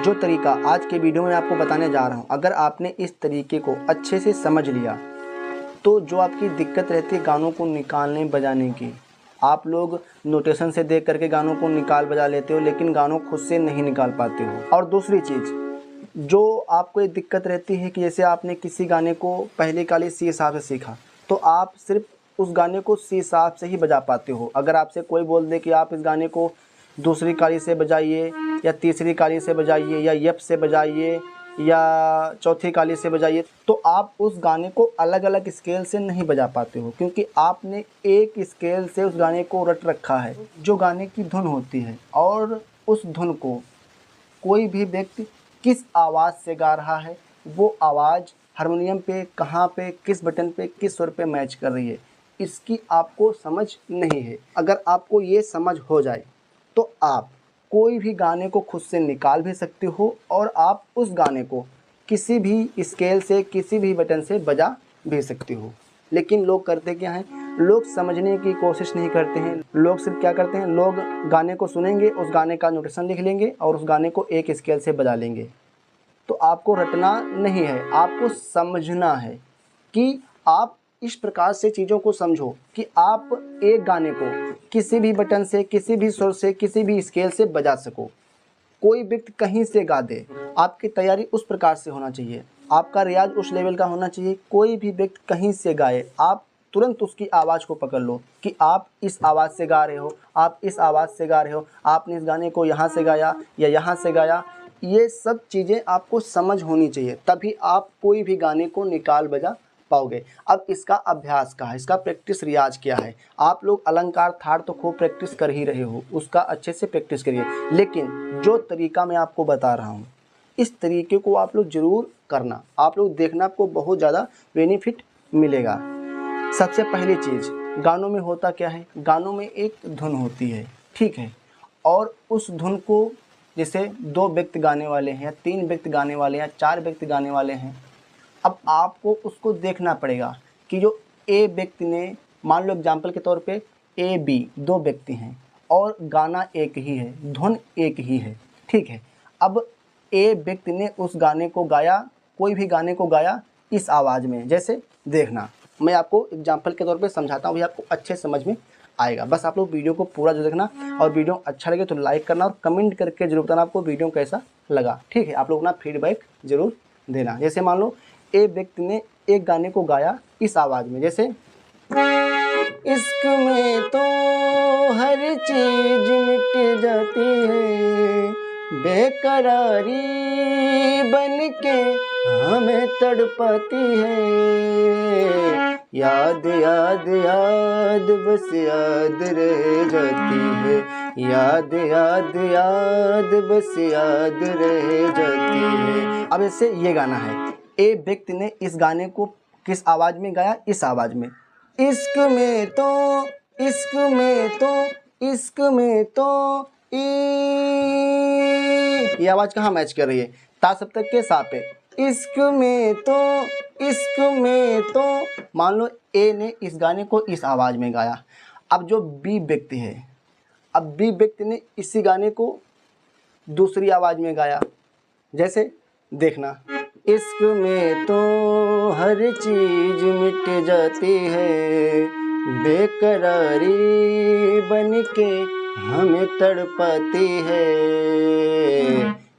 जो तरीका आज के वीडियो में आपको बताने जा रहा हूँ, अगर आपने इस तरीके को अच्छे से समझ लिया तो जो आपकी दिक्कत रहती है गानों को निकालने बजाने की, आप लोग नोटेशन से देख करके गानों को निकाल बजा लेते हो लेकिन गानों खुद से नहीं निकाल पाते हो। और दूसरी चीज़ जो आपको ये दिक्कत रहती है कि जैसे आपने किसी गाने को पहले काली सी हिसाब से सीखा तो आप सिर्फ उस गाने को सी हिसाब से ही बजा पाते हो। अगर आपसे कोई बोल दे कि आप इस गाने को दूसरी काली से बजाइए या तीसरी काली से बजाइए या यप से बजाइए या चौथी काली से बजाइए, तो आप उस गाने को अलग अलग स्केल से नहीं बजा पाते हो, क्योंकि आपने एक स्केल से उस गाने को रट रखा है। जो गाने की धुन होती है और उस धुन को कोई भी व्यक्ति किस आवाज़ से गा रहा है, वो आवाज़ हारमोनियम पे कहाँ पे किस बटन पे किस सुर पे मैच कर रही है, इसकी आपको समझ नहीं है। अगर आपको ये समझ हो जाए तो आप कोई भी गाने को खुद से निकाल भी सकते हो और आप उस गाने को किसी भी स्केल से किसी भी बटन से बजा भी सकते हो। लेकिन लोग करते क्या हैं, लोग समझने की कोशिश नहीं करते हैं। लोग सिर्फ क्या करते हैं, लोग गाने को सुनेंगे, उस गाने का नोटेशन लिख लेंगे और उस गाने को एक स्केल से बजा लेंगे। तो आपको रटना नहीं है, आपको समझना है कि आप इस प्रकार से चीज़ों को समझो कि आप एक गाने को किसी भी बटन से किसी भी सुर से किसी भी स्केल से बजा सको। कोई व्यक्ति कहीं से गा दे, आपकी तैयारी उस प्रकार से होना चाहिए, आपका रियाज उस लेवल का होना चाहिए। कोई भी व्यक्ति कहीं से गाए, आप तुरंत उसकी आवाज़ को पकड़ लो कि आप इस आवाज़ से गा रहे हो, आप इस आवाज़ से गा रहे हो, आपने इस गाने को यहाँ से गाया या यहाँ से गाया। ये सब चीज़ें आपको समझ होनी चाहिए, तभी आप कोई भी गाने को निकाल बजा पाओगे। अब इसका अभ्यास का है, इसका प्रैक्टिस रियाज क्या है। आप लोग अलंकार थाड़ तो खूब प्रैक्टिस कर ही रहे हो, उसका अच्छे से प्रैक्टिस करिए। लेकिन जो तरीका मैं आपको बता रहा हूँ, इस तरीके को आप लोग ज़रूर करना, आप लोग देखना, आपको बहुत ज़्यादा बेनिफिट मिलेगा। सबसे पहली चीज़, गानों में होता क्या है, गानों में एक धुन होती है, ठीक है, और उस धुन को जैसे 2 व्यक्ति गाने वाले हैं या 3 व्यक्ति गाने वाले हैं या 4 व्यक्ति गाने वाले हैं। अब आपको उसको देखना पड़ेगा कि जो ए व्यक्ति ने, मान लो एग्जाम्पल के तौर पे ए बी 2 व्यक्ति हैं और गाना एक ही है, धुन एक ही है, ठीक है। अब ए व्यक्ति ने उस गाने को गाया, कोई भी गाने को गाया इस आवाज़ में, जैसे देखना, मैं आपको एग्जाम्पल के तौर पे समझाता हूँ, आपको अच्छे समझ में आएगा। बस आप लोग वीडियो को पूरा जो देखना, और वीडियो अच्छा लगे तो लाइक करना और कमेंट करके जरूर बताना आपको वीडियो कैसा लगा, ठीक है। आप लोग अपना फीडबैक जरूर देना। जैसे मान लो एक व्यक्ति ने एक गाने को गाया इस आवाज़ में, जैसे इश्क में तो हर चीज मिट जाती है, बेकरारी बन के हमें तड़पाती है, याद याद याद बस याद रह जाती है, याद याद याद बस याद रह जाती है। अब ऐसे ये गाना है, ए व्यक्ति ने इस गाने को किस आवाज़ में गाया, इस आवाज़ में, इश्क में तो इश्क में तो इश्क में तो ये आवाज़ कहाँ मैच कर रही है, ता सप्तक के सा पे, इश्क में तो इश्क में तो। मान लो ए ने इस गाने को इस आवाज़ में गाया। अब जो बी व्यक्ति है, अब बी व्यक्ति ने इसी गाने को दूसरी आवाज़ में गाया, जैसे देखना, इश्क में तो हर चीज मिट जाती है, बेकरारी बन के हमें तड़पाती है,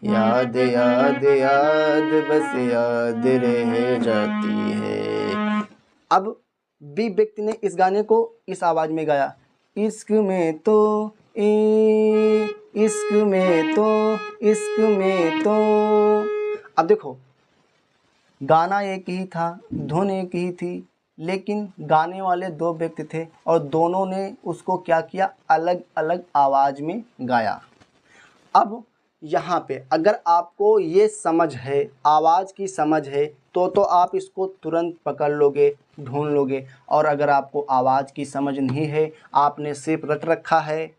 याद याद याद बस याद रह जाती है। अब बी व्यक्ति ने इस गाने को इस आवाज़ में गाया, इश्क में तो इश्क में तो इश्क में तो। अब देखो, गाना एक ही था, धुन एक ही थी, लेकिन गाने वाले 2 व्यक्ति थे और दोनों ने उसको क्या किया, अलग अलग आवाज़ में गाया। अब यहाँ पे अगर आपको ये समझ है, आवाज़ की समझ है, तो आप इसको तुरंत पकड़ लोगे, ढूंढ लोगे। और अगर आपको आवाज़ की समझ नहीं है, आपने सिर्फ रट रखा है,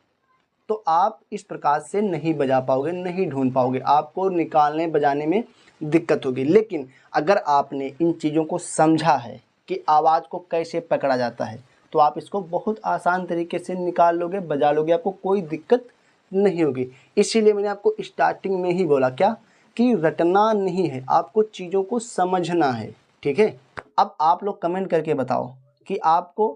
तो आप इस प्रकार से नहीं बजा पाओगे, नहीं ढूंढ पाओगे, आपको निकालने बजाने में दिक्कत होगी। लेकिन अगर आपने इन चीज़ों को समझा है कि आवाज़ को कैसे पकड़ा जाता है, तो आप इसको बहुत आसान तरीके से निकाल लोगे, बजा लोगे, आपको कोई दिक्कत नहीं होगी। इसीलिए मैंने आपको स्टार्टिंग में ही बोला क्या, कि रटना नहीं है, आपको चीज़ों को समझना है, ठीक है। अब आप लोग कमेंट करके बताओ कि आपको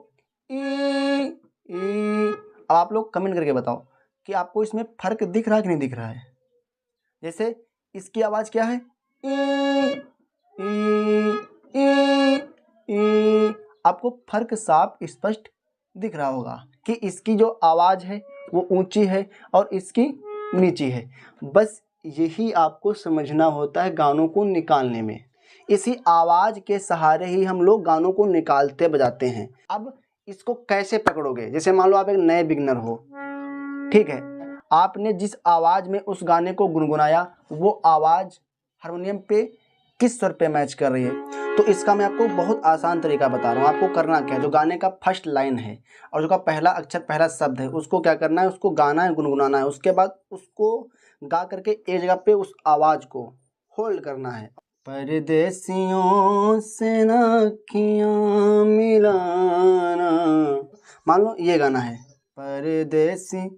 अब आप लोग कमेंट करके बताओ कि आपको इसमें फ़र्क दिख रहा है कि नहीं दिख रहा है। जैसे इसकी आवाज़ क्या है, आपको फ़र्क साफ स्पष्ट दिख रहा होगा कि इसकी जो आवाज़ है वो ऊंची है और इसकी नीची है। बस यही आपको समझना होता है गानों को निकालने में। इसी आवाज़ के सहारे ही हम लोग गानों को निकालते बजाते हैं। अब इसको कैसे पकड़ोगे, जैसे मान लो आप एक नए बिगनर हो, ठीक है, आपने जिस आवाज़ में उस गाने को गुनगुनाया वो आवाज़ हारमोनियम पे किस स्वर पे मैच कर रही है। तो इसका मैं आपको बहुत आसान तरीका बता रहा हूँ। आपको करना क्या है, जो गाने का फर्स्ट लाइन है और जो का पहला अक्षर पहला शब्द है उसको क्या करना है, उसको गाना है, गुनगुनाना है। उसके बाद उसको गा करके एक जगह पे उस आवाज़ को होल्ड करना है। परदेसियों से ना अखियां मिलाना, मान लो ये गाना है परदेसी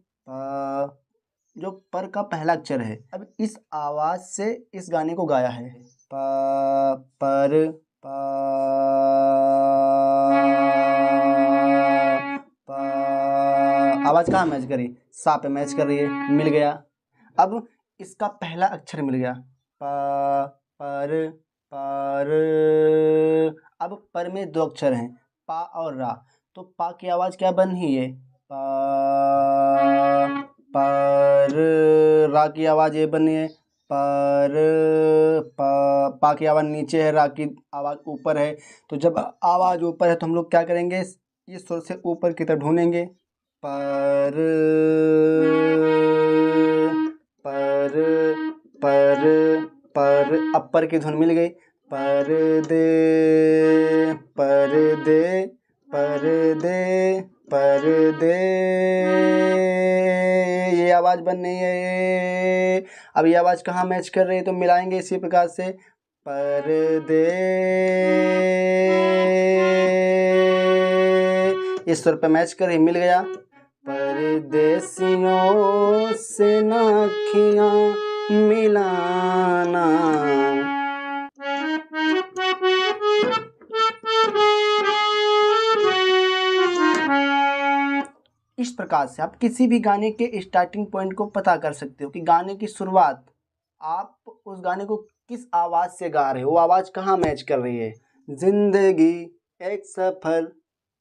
जो पर का पहला अक्षर है। अब इस आवाज से इस गाने को गाया है पर आवाज कहाँ मैच करी, सा पे मैच कर रही है, मिल गया। अब इसका पहला अक्षर मिल गया पर अब पर में दो अक्षर हैं पा और रा, तो पा की आवाज क्या बन रही है पर, रा की आवाज ये बनी है पर, पा की आवाज नीचे है, रा की आवाज ऊपर है। तो जब आवाज ऊपर है तो हम लोग क्या करेंगे, इस सुर से ऊपर की तरफ ढूंढेंगे पर अपर की धुन मिल गई पर दे ये आवाज बन रही है। अब ये आवाज कहाँ मैच कर रही है, तो मिलाएंगे इसी प्रकार से पर दे, इस सुर पे मैच कर रही, मिल गया परदेसियों से ना अखियां मिलाना। इस प्रकार से आप किसी भी गाने के स्टार्टिंग पॉइंट को पता कर सकते हो कि गाने की शुरुआत आप उस गाने को किस आवाज से गा रहे हो, वो आवाज कहाँ मैच कर रही है। जिंदगी एक सफर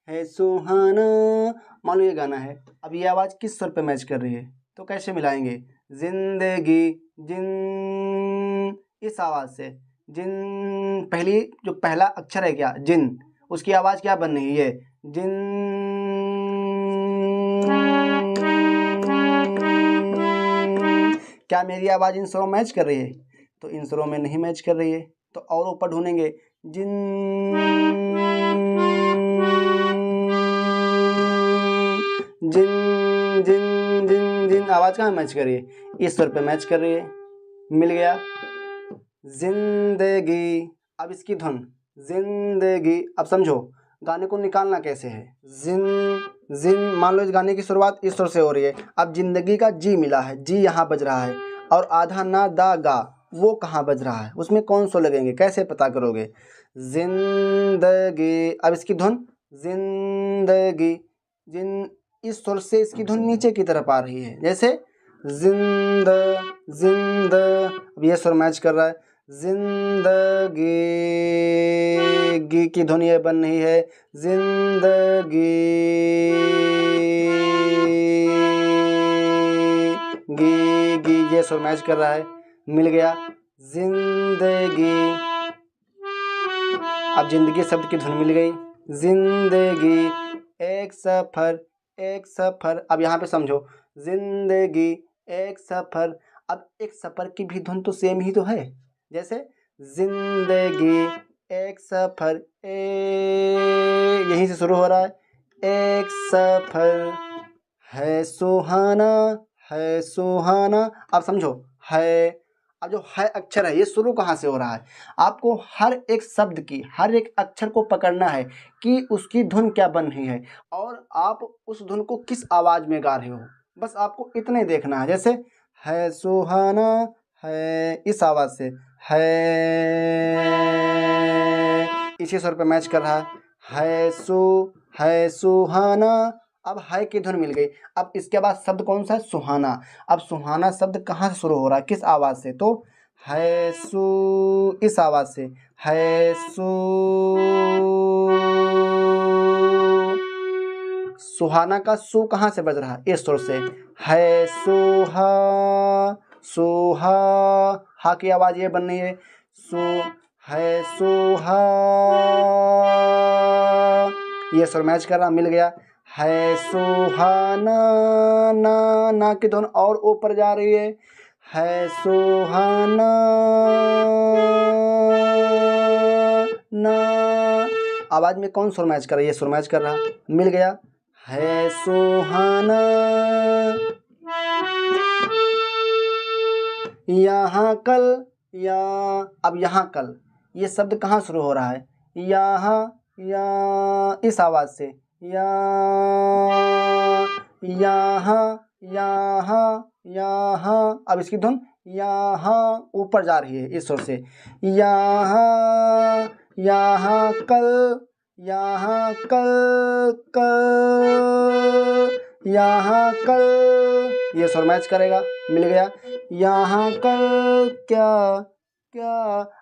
है सुहाना, मान लो ये गाना है, अब ये आवाज किस स्वर पे मैच कर रही है, तो कैसे मिलाएंगे, जिंदगी जिन, इस आवाज से जिन, पहली जो पहला अक्षर है क्या जिन, उसकी आवाज क्या बन रही है जिन, क्या मेरी आवाज इन स्वरों मैच कर रही है, तो इन स्वरों में नहीं मैच कर रही है। तो और ऊपर ढूंढेंगे जिन जिन जिन जिन जिन, आवाज कहाँ मैच कर रही है, इस स्वर पे मैच कर रही है, मिल गया जिंदगी। अब इसकी धुन जिंदगी, अब समझो गाने को निकालना कैसे है, जिन जिन, मान लो इस गाने की शुरुआत इस सुर से हो रही है, अब जिंदगी का जी मिला है, जी यहाँ बज रहा है और आधा ना दा गा वो कहाँ बज रहा है, उसमें कौन सो लगेंगे, कैसे पता करोगे, जिंदगी। अब इसकी धुन जिंदगी जिन, इस सुर से इसकी धुन नीचे की तरफ आ रही है, जैसे जिंद जिंद, अब ये सुर मैच कर रहा है, जिंदगी गी की धुन ये बन रही है, जिंदगी गी गी, ये सुर मैच कर रहा है, मिल गया जिंदगी। अब जिंदगी शब्द की धुन मिल गई, जिंदगी एक सफर एक सफर। अब यहाँ पे समझो जिंदगी एक सफर, अब एक सफर की भी धुन तो सेम ही तो है, जैसे जिंदगी एक सफर यहीं से शुरू हो रहा है, एक सफर है सुहाना है सुहाना। अब समझो है, अब जो है अक्षर है ये शुरू कहाँ से हो रहा है, आपको हर एक शब्द की हर एक अक्षर को पकड़ना है कि उसकी धुन क्या बन रही है और आप उस धुन को किस आवाज में गा रहे हो, बस आपको इतने देखना है। जैसे है सुहाना है, इस आवाज़ से है, इसी स्वर पे मैच कर रहा है सुहाना। अब है की धुन मिल गई। अब इसके बाद शब्द कौन सा है? सुहाना। अब सुहाना शब्द कहाँ से शुरू हो रहा है, किस आवाज़ से? तो है सु, इस आवाज़ से है सुहाना का सु कहाँ से बज रहा है? इस सुर से है सुहा, हा की आवाज़ ये बन रही है है सुहा, ये सुर मैच कर रहा, मिल गया है सुहाना। ना की धुन और ऊपर जा रही है सुहाना ना। आवाज में कौन सुर मैच कर रहा है? ये सुर मैच कर रहा, मिल गया है सुहाना। यहाँ कल, अब यहाँ कल ये शब्द कहाँ शुरू हो रहा है? यहाँ, इस आवाज से यहाँ। अब इसकी धुन यहाँ ऊपर जा रही है इस सुर से। यहाँ कल, यहाँ कल, ये सुर मैच करेगा, मिल गया यहाँ कल क्या।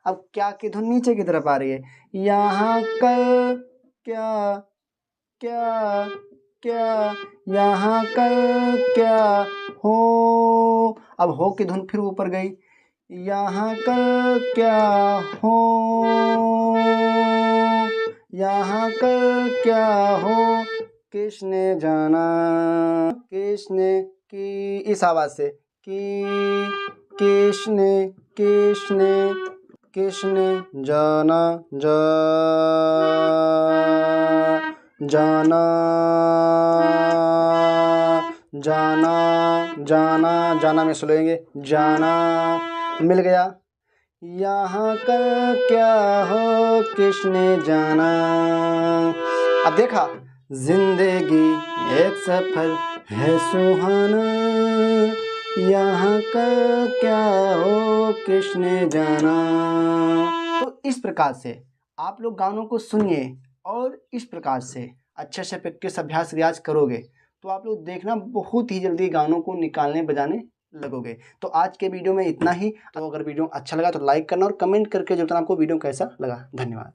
अब क्या की धुन नीचे की तरफ आ रही है। यहाँ कल क्या, यहाँ कल क्या हो। अब हो की धुन फिर ऊपर गई। यहाँ कल क्या हो, यहाँ कल क्या हो, किसने जाना, किसने की, इस आवाज से किसने जाना, जाना में सुनेंगे, जाना, मिल गया यहाँ कल क्या हो, किसने जाना। अब देखा, जिंदगी एक सफर है सुहाना, यहाँ कल क्या हो, किसने जाना। तो इस प्रकार से आप लोग गानों को सुनिए और इस प्रकार से अच्छे से प्रैक्टिस, अभ्यास, रियाज करोगे तो आप लोग देखना बहुत ही जल्दी गानों को निकालने बजाने लगोगे। तो आज के वीडियो में इतना ही। तो अगर वीडियो अच्छा लगा तो लाइक करना और कमेंट करके जो आपको वीडियो कैसा लगा। धन्यवाद।